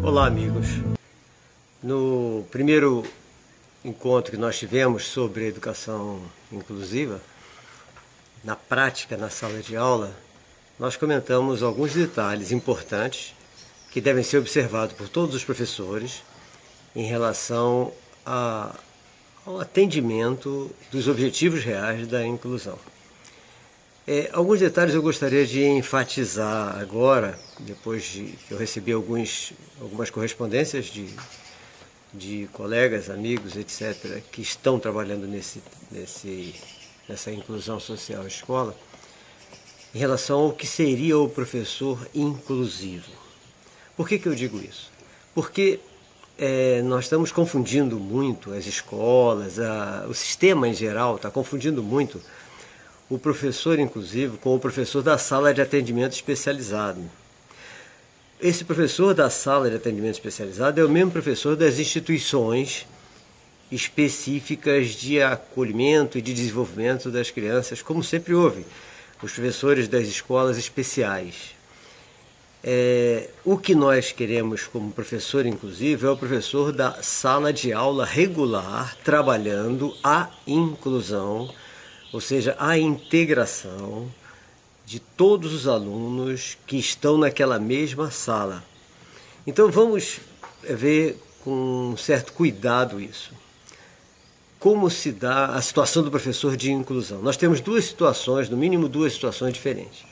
Olá, amigos. No primeiro encontro que nós tivemos sobre educação inclusiva, na prática, na sala de aula, nós comentamos alguns detalhes importantes que devem ser observados por todos os professores em relação ao atendimento dos objetivos reais da inclusão. Alguns detalhes eu gostaria de enfatizar agora, depois de que eu recebi algumas correspondências de colegas, amigos, etc., que estão trabalhando nessa inclusão social à escola, em relação ao que seria o professor inclusivo. Por que eu digo isso? Porque nós estamos confundindo muito as escolas, o sistema em geral está confundindo muito o professor inclusivo com o professor da sala de atendimento especializado. Esse professor da sala de atendimento especializado é o mesmo professor das instituições específicas de acolhimento e de desenvolvimento das crianças, como sempre houve, os professores das escolas especiais. O que nós queremos como professor inclusivo é o professor da sala de aula regular, trabalhando a inclusão, ou seja, a integração de todos os alunos que estão naquela mesma sala. Então vamos ver com um certo cuidado isso. Como se dá a situação do professor de inclusão? Nós temos duas situações, no mínimo duas situações diferentes.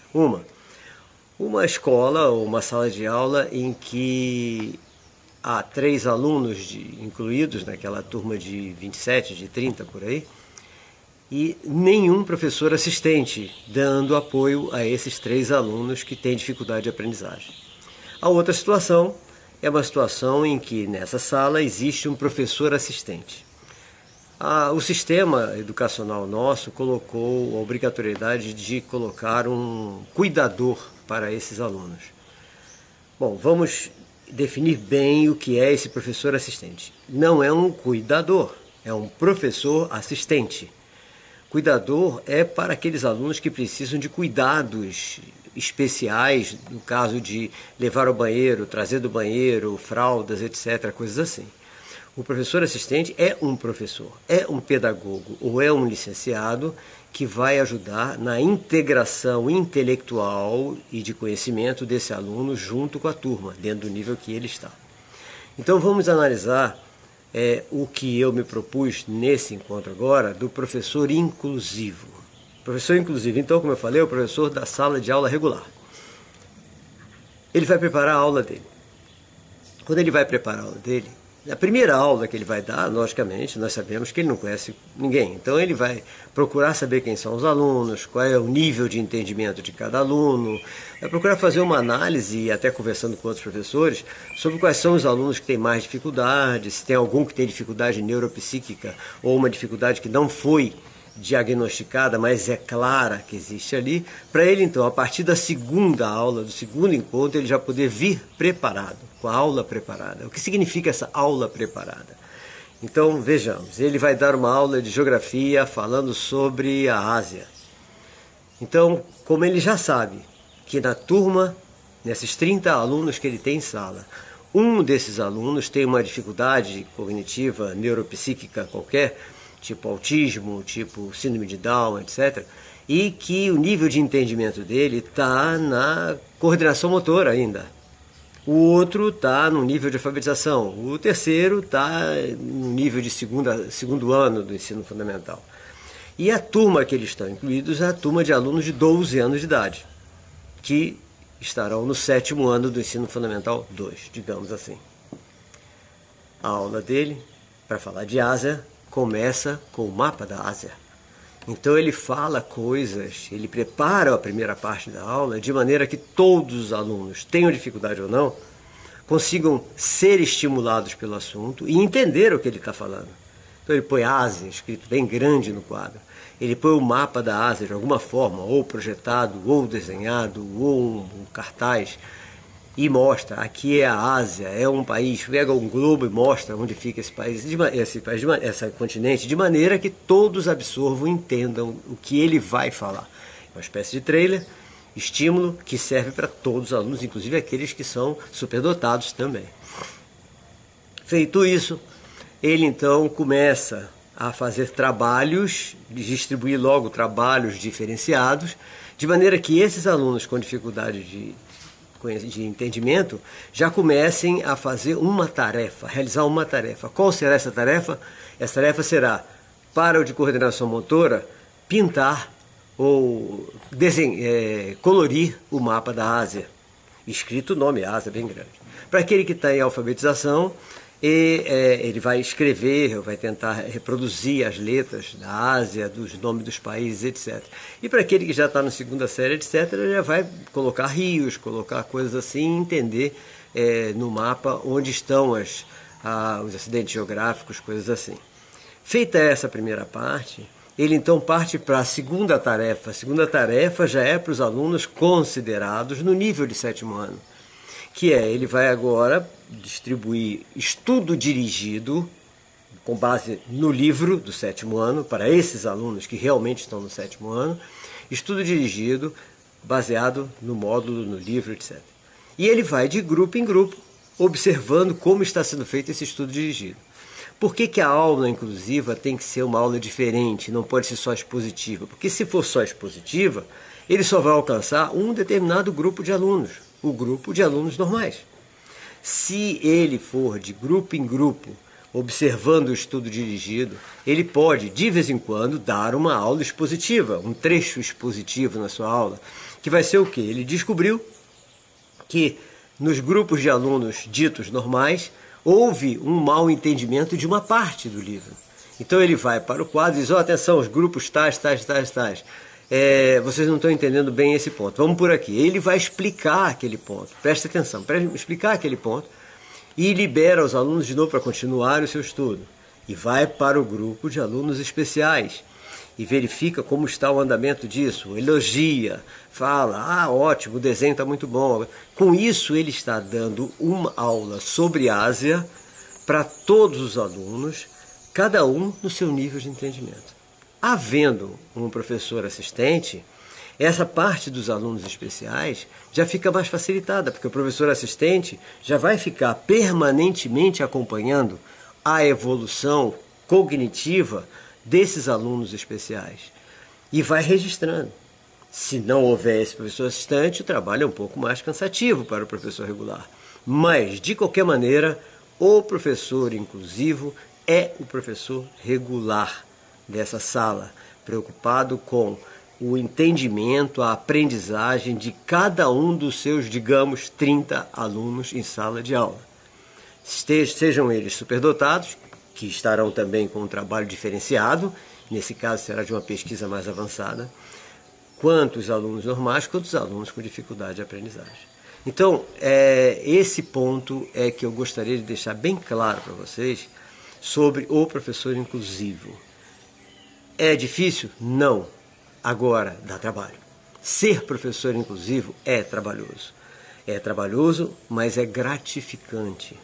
Uma escola ou uma sala de aula em que há 3 alunos incluídos naquela turma de 27, de 30 por aí, e nenhum professor assistente dando apoio a esses 3 alunos que têm dificuldade de aprendizagem. A outra situação é uma situação em que nessa sala existe um professor assistente. O sistema educacional nosso colocou a obrigatoriedade de colocar um cuidador para esses alunos. Bom, vamos definir bem o que é esse professor assistente. Não é um cuidador, é um professor assistente. Cuidador é para aqueles alunos que precisam de cuidados especiais, no caso de levar ao banheiro, trazer do banheiro, fraldas, etc., coisas assim. O professor assistente é um professor, é um pedagogo ou é um licenciado que vai ajudar na integração intelectual e de conhecimento desse aluno junto com a turma, dentro do nível que ele está. Então vamos analisar o que eu me propus nesse encontro agora do professor inclusivo. Professor inclusivo, então, como eu falei, é o professor da sala de aula regular. Ele vai preparar a aula dele. Quando ele vai preparar a aula dele, a primeira aula que ele vai dar, logicamente, nós sabemos que ele não conhece ninguém. Então ele vai procurar saber quem são os alunos, qual é o nível de entendimento de cada aluno, vai procurar fazer uma análise, até conversando com outros professores, sobre quais são os alunos que têm mais dificuldades, se tem algum que tem dificuldade neuropsíquica ou uma dificuldade que não foi diagnosticada, mas é clara que existe ali, para ele então, a partir da segunda aula, do segundo encontro, ele já poder vir preparado, com a aula preparada. O que significa essa aula preparada? Então, vejamos, ele vai dar uma aula de geografia falando sobre a Ásia. Então, como ele já sabe que na turma, nesses 30 alunos que ele tem em sala, um desses alunos tem uma dificuldade cognitiva, neuropsíquica qualquer, tipo autismo, tipo síndrome de Down, etc., e que o nível de entendimento dele está na coordenação motora ainda. O outro está no nível de alfabetização, o terceiro está no nível de segundo ano do ensino fundamental. E a turma que eles estão incluídos é a turma de alunos de 12 anos de idade, que estarão no 7º ano do ensino fundamental 2, digamos assim. A aula dele, para falar de Ásia, começa com o mapa da Ásia. Então ele fala coisas, ele prepara a primeira parte da aula de maneira que todos os alunos, tenham dificuldade ou não, consigam ser estimulados pelo assunto e entender o que ele está falando. Então ele põe Ásia escrito bem grande no quadro. Ele põe o mapa da Ásia de alguma forma, ou projetado, ou desenhado, ou um cartaz, e mostra, aqui é a Ásia, é um país, pega um globo e mostra onde fica esse país, esse continente, de maneira que todos absorvam e entendam o que ele vai falar. Uma espécie de trailer, estímulo, que serve para todos os alunos, inclusive aqueles que são superdotados também. Feito isso, ele então começa a fazer trabalhos, distribuir logo trabalhos diferenciados, de maneira que esses alunos com dificuldade de entendimento já comecem a fazer uma tarefa, realizar uma tarefa. Qual será essa tarefa? Essa tarefa será, para o de coordenação motora, pintar ou colorir o mapa da Ásia, escrito o nome Ásia bem grande. Para aquele que está em alfabetização, ele vai escrever, vai tentar reproduzir as letras da Ásia, dos nomes dos países, etc. E para aquele que já está na segunda série, etc., ele já vai colocar rios, colocar coisas assim, entender no mapa onde estão os acidentes geográficos, coisas assim. Feita essa primeira parte, ele então parte para a segunda tarefa. A segunda tarefa já é para os alunos considerados no nível de 7º ano, que ele vai agora distribuir estudo dirigido com base no livro do 7º ano, para esses alunos que realmente estão no 7º ano, estudo dirigido baseado no módulo, no livro, etc. E ele vai de grupo em grupo, observando como está sendo feito esse estudo dirigido. Por que a aula inclusiva tem que ser uma aula diferente, não pode ser só expositiva? Porque se for só expositiva, ele só vai alcançar um determinado grupo de alunos, o grupo de alunos normais. Se ele for de grupo em grupo, observando o estudo dirigido, ele pode, de vez em quando, dar uma aula expositiva, um trecho expositivo na sua aula, que vai ser o quê? Ele descobriu que nos grupos de alunos ditos normais, houve um mau entendimento de uma parte do livro. Então ele vai para o quadro e diz, atenção, os grupos tais. Vocês não estão entendendo bem esse ponto. Vamos por aqui. Ele vai explicar aquele ponto. Presta atenção. Explicar aquele ponto e libera os alunos de novo para continuar o seu estudo. E vai para o grupo de alunos especiais e verifica como está o andamento disso. Elogia, fala, ótimo, o desenho está muito bom. Com isso ele está dando uma aula sobre Ásia para todos os alunos, cada um no seu nível de entendimento. Havendo um professor assistente, essa parte dos alunos especiais já fica mais facilitada, porque o professor assistente já vai ficar permanentemente acompanhando a evolução cognitiva desses alunos especiais e vai registrando. Se não houver esse professor assistente, o trabalho é um pouco mais cansativo para o professor regular. Mas, de qualquer maneira, o professor inclusivo é o professor regular dessa sala, preocupado com o entendimento, a aprendizagem de cada um dos seus, digamos, 30 alunos em sala de aula. Sejam eles superdotados, que estarão também com um trabalho diferenciado, nesse caso será de uma pesquisa mais avançada, quanto os alunos normais, quanto os alunos com dificuldade de aprendizagem. Então, esse ponto é que eu gostaria de deixar bem claro para vocês sobre o professor inclusivo. É difícil? Não. Agora, dá trabalho. Ser professor inclusivo é trabalhoso. É trabalhoso, mas é gratificante.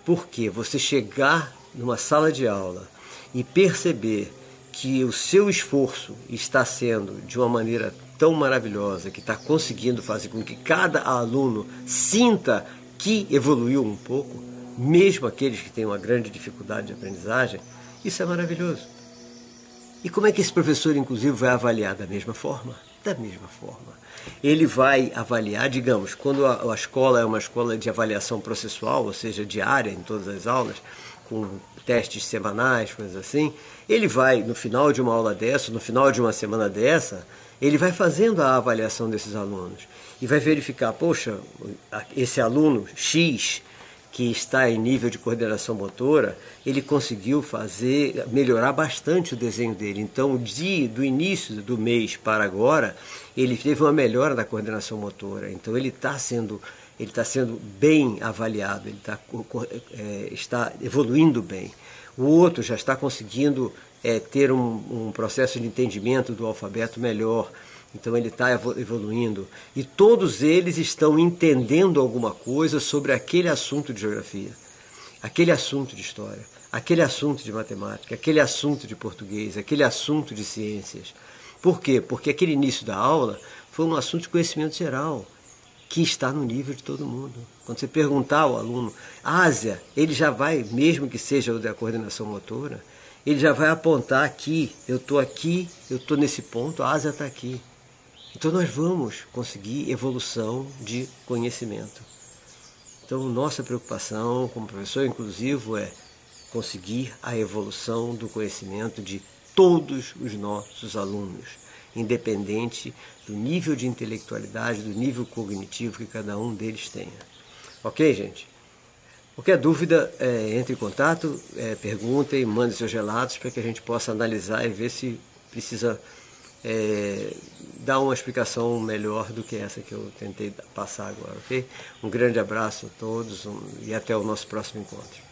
Porque você chegar numa sala de aula e perceber que o seu esforço está sendo de uma maneira tão maravilhosa, que está conseguindo fazer com que cada aluno sinta que evoluiu um pouco, mesmo aqueles que têm uma grande dificuldade de aprendizagem, isso é maravilhoso. E como é que esse professor inclusivo vai avaliar? Da mesma forma? Da mesma forma. Ele vai avaliar, digamos, quando a escola é uma escola de avaliação processual, ou seja, diária em todas as aulas, com testes semanais, coisas assim, ele vai, no final de uma aula dessa, no final de uma semana dessa, ele vai fazendo a avaliação desses alunos e vai verificar, poxa, esse aluno X, que está em nível de coordenação motora, ele conseguiu melhorar bastante o desenho dele. Então, do início do mês para agora, ele teve uma melhora da coordenação motora. Então, ele está sendo bem avaliado, ele está evoluindo bem. O outro já está conseguindo ter um processo de entendimento do alfabeto melhor. Então ele está evoluindo e todos eles estão entendendo alguma coisa sobre aquele assunto de geografia, aquele assunto de história, aquele assunto de matemática, aquele assunto de português, aquele assunto de ciências. Por quê? Porque aquele início da aula foi um assunto de conhecimento geral. que está no nível de todo mundo. Quando você perguntar ao aluno, Ásia, ele já vai, mesmo que seja o da coordenação motora, ele já vai apontar aqui, eu estou nesse ponto, a Ásia está aqui. Então nós vamos conseguir evolução de conhecimento. Então nossa preocupação como professor inclusivo é conseguir a evolução do conhecimento de todos os nossos alunos, independente do nível de intelectualidade, do nível cognitivo que cada um deles tenha. Ok, gente? Qualquer dúvida, entre em contato, perguntem, mandem seus relatos para que a gente possa analisar e ver se precisa dar uma explicação melhor do que essa que eu tentei passar agora, ok? Um grande abraço a todos e até o nosso próximo encontro.